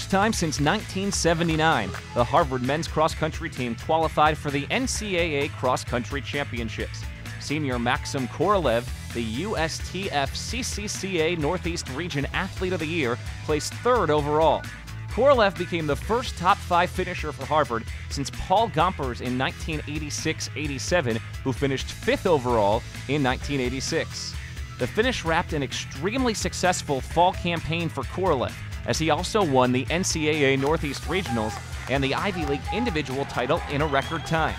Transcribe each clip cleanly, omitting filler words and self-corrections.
first time since 1979, the Harvard men's cross-country team qualified for the NCAA Cross-Country Championships. Senior Maxim Korolev, the USTF CCCA Northeast Region Athlete of the Year, placed third overall. Korolev became the first top 5 finisher for Harvard since Paul Gompers in 1986-87, who finished 5th overall in 1986. The finish wrapped an extremely successful fall campaign for Korolev, as he also won the NCAA Northeast Regionals and the Ivy League individual title in a record time.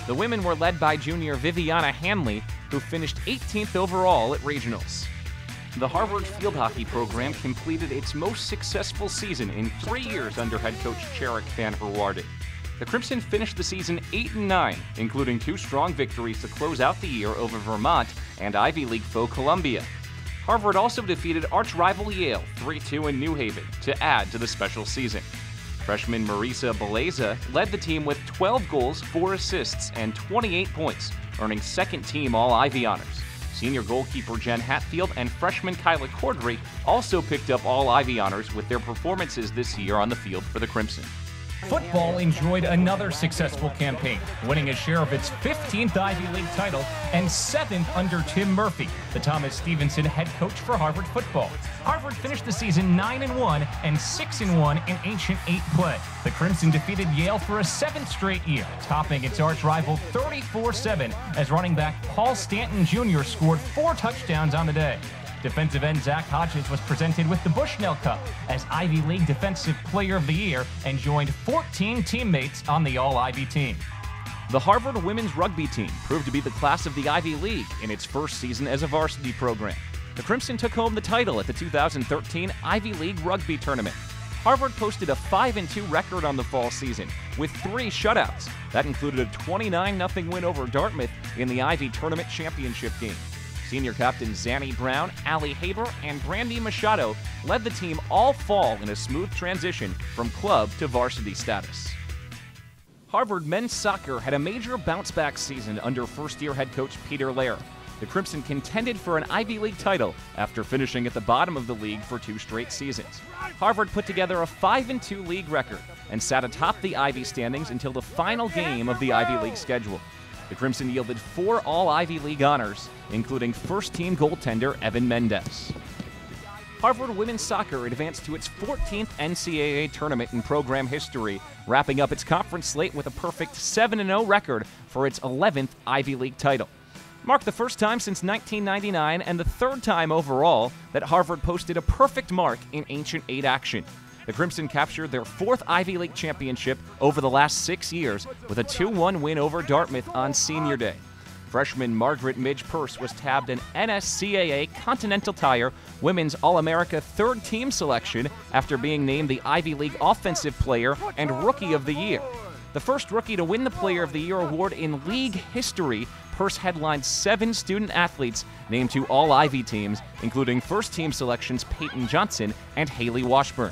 The women were led by junior Viviana Hanley, who finished 18th overall at regionals. The Harvard field hockey program completed its most successful season in 3 years under head coach Charek van Herwaarden. The Crimson finished the season 8-9, including 2 strong victories to close out the year over Vermont and Ivy League foe Columbia. Harvard also defeated arch-rival Yale 3-2 in New Haven to add to the special season. Freshman Marisa Beleza led the team with 12 goals, 4 assists, and 28 points, earning second-team All-Ivy honors. Senior goalkeeper Jen Hatfield and freshman Kyla Cordry also picked up All-Ivy honors with their performances this year on the field for the Crimson. Football enjoyed another successful campaign, winning a share of its 15th Ivy League title and 7th under Tim Murphy, the Thomas Stevenson head coach for Harvard football. Harvard finished the season 9-1 and 6-1 in Ancient 8 play. The Crimson defeated Yale for a 7th straight year, topping its arch-rival 34-7 as running back Paul Stanton Jr. scored 4 touchdowns on the day. Defensive end Zach Hodges was presented with the Bushnell Cup as Ivy League Defensive Player of the Year and joined 14 teammates on the All-Ivy team. The Harvard women's rugby team proved to be the class of the Ivy League in its first season as a varsity program. The Crimson took home the title at the 2013 Ivy League Rugby Tournament. Harvard posted a 5-2 record on the fall season with 3 shutouts. That included a 29-0 win over Dartmouth in the Ivy Tournament Championship game. Senior captain Zanny Brown, Allie Haber, and Brandy Machado led the team all fall in a smooth transition from club to varsity status. Harvard men's soccer had a major bounce-back season under first-year head coach Peter Lair. The Crimson contended for an Ivy League title after finishing at the bottom of the league for 2 straight seasons. Harvard put together a 5-2 league record and sat atop the Ivy standings until the final game of the Ivy League schedule. The Crimson yielded 4 All-Ivy League honors, including first-team goaltender Evan Mendez. Harvard women's soccer advanced to its 14th NCAA tournament in program history, wrapping up its conference slate with a perfect 7-0 record for its 11th Ivy League title. Marked the first time since 1999 and the 3rd time overall that Harvard posted a perfect mark in Ancient 8 action. The Crimson captured their 4th Ivy League championship over the last 6 years with a 2-1 win over Dartmouth on Senior Day. Freshman Margaret Midge Purse was tabbed an NSCAA Continental Tire Women's All-America 3rd team selection after being named the Ivy League Offensive Player and Rookie of the Year. The first rookie to win the Player of the Year award in league history, Purse headlined 7 student athletes named to all Ivy teams, including first-team selections Peyton Johnson and Haley Washburn.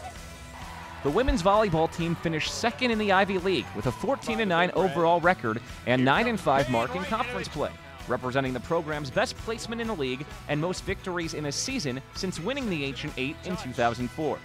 The women's volleyball team finished 2nd in the Ivy League with a 14-9 overall record and 9-5 mark in conference play, representing the program's best placement in the league and most victories in a season since winning the Ancient 8 in 2004.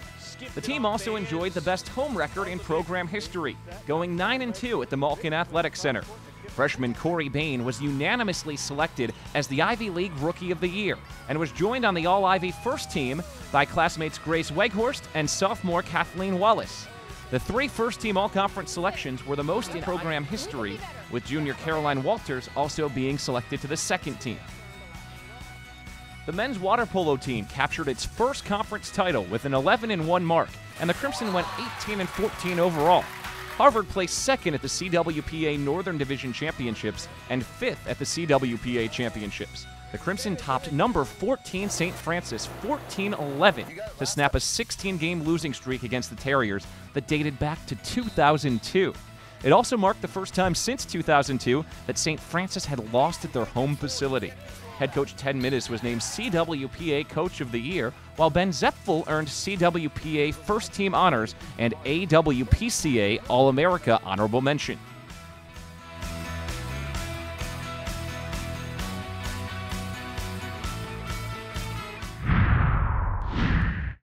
The team also enjoyed the best home record in program history, going 9-2 at the Malkin Athletic Center. Freshman Corey Bain was unanimously selected as the Ivy League Rookie of the Year and was joined on the All-Ivy first team by classmates Grace Weghorst and sophomore Kathleen Wallace. The 3 first-team All-Conference selections were the most in program history, with junior Caroline Walters also being selected to the 2nd team. The men's water polo team captured its first conference title with an 11-1 mark, and the Crimson went 18-14 overall. Harvard placed 2nd at the CWPA Northern Division Championships and 5th at the CWPA Championships. The Crimson topped number 14 St. Francis 14-11 to snap a 16-game losing streak against the Terriers that dated back to 2002. It also marked the first time since 2002 that St. Francis had lost at their home facility. Head coach Ted Minnis was named CWPA Coach of the Year, while Ben Zepfel earned CWPA First Team Honors and AWPCA All-America Honorable Mention.